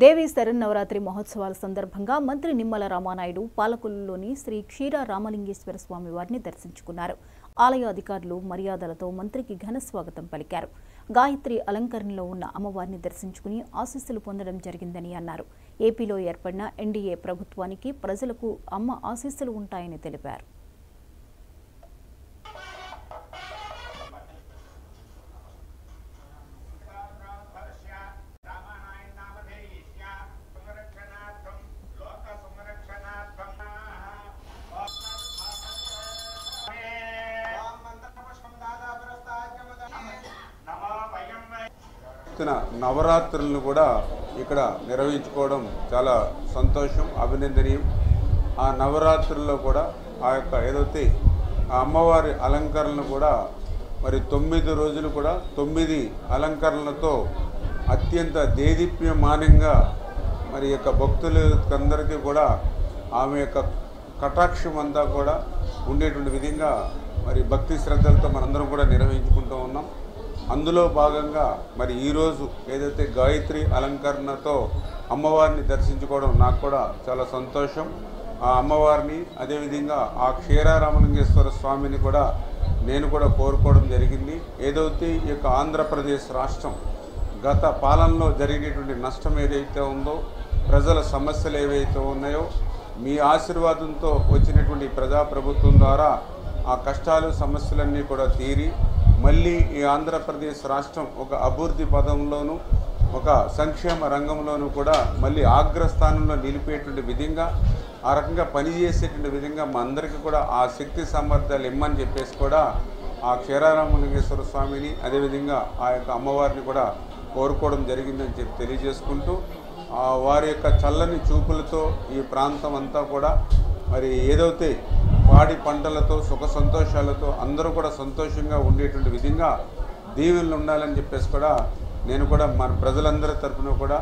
దేవి శరన్నవరాత్రి మహోత్సవాల సందర్భంగా మంత్రి నిమ్మల రామానాయుడు పాలకొల్లులోని శ్రీ క్షీర రామలింగేశ్వర స్వామి వారిని దర్శించుకున్నారు. ఆలయ అధికారులు మర్యాదలతో మంత్రికి ఘన స్వాగతం పలికారు. గాయత్రి అలంకరణలో ఉన్న అమ్మవారిని దర్శించుకుని ఆశీస్సులు పొందడం జరిగిందని అన్నారు. ఏపీలో ఏర్పడిన ఎన్డీఏ ప్రభుత్వానికి ప్రజలకు అమ్మ ఆశీస్సులు ఉంటాయని తెలిపారు. నవరాత్రులను కూడా ఇక్కడ నిర్వహించుకోవడం చాలా సంతోషం, అభినందనీయం. ఆ నవరాత్రుల్లో కూడా ఆ యొక్క ఏదైతే ఆ అమ్మవారి అలంకరణలు కూడా మరి 9 రోజులు కూడా 9 అలంకరణలతో అత్యంత దేదీప్యమానంగా మరి యొక్క భక్తులందరికీ కూడా ఆమె యొక్క కటాక్షం అంతా కూడా ఉండేటువంటి విధంగా మరి భక్తి శ్రద్ధలతో మనందరం కూడా నిర్వహించుకుంటూ ఉన్నాం. అందులో భాగంగా మరి ఈరోజు ఏదైతే గాయత్రి అలంకరణతో అమ్మవారిని దర్శించుకోవడం నాకు కూడా చాలా సంతోషం. ఆ అమ్మవారిని అదేవిధంగా ఆ క్షీర రామలింగేశ్వర స్వామిని కూడా నేను కూడా కోరుకోవడం జరిగింది. ఏదైతే ఈ యొక్క ఆంధ్రప్రదేశ్ రాష్ట్రం గత పాలనలో జరిగేటువంటి నష్టం ఏదైతే ఉందో, ప్రజల సమస్యలు ఏవైతే ఉన్నాయో, మీ ఆశీర్వాదంతో వచ్చినటువంటి ప్రజాప్రభుత్వం ద్వారా ఆ కష్టాలు సమస్యలన్నీ కూడా తీరి మళ్ళీ ఈ ఆంధ్రప్రదేశ్ రాష్ట్రం ఒక అభివృద్ధి పదంలోనూ ఒక సంక్షేమ రంగంలోనూ కూడా మళ్ళీ అగ్రస్థానంలో నిలిపేటువంటి విధంగా ఆ రకంగా పనిచేసేటువంటి విధంగా మా అందరికీ కూడా ఆ శక్తి సామర్థ్యాలు ఇమ్మని చెప్పేసి కూడా ఆ క్షీరారామలింగేశ్వర స్వామిని అదేవిధంగా ఆ యొక్క అమ్మవారిని కూడా కోరుకోవడం జరిగిందని చెప్పి తెలియజేసుకుంటూ వారి యొక్క చల్లని చూపులతో ఈ ప్రాంతం అంతా కూడా మరి ఏదైతే పాడి పంటలతో సుఖ సంతోషాలతో అందరూ కూడా సంతోషంగా ఉండేటువంటి విధంగా దీవెనలు ఉండాలని చెప్పేసి కూడా నేను కూడా మన ప్రజలందరి తరఫున కూడా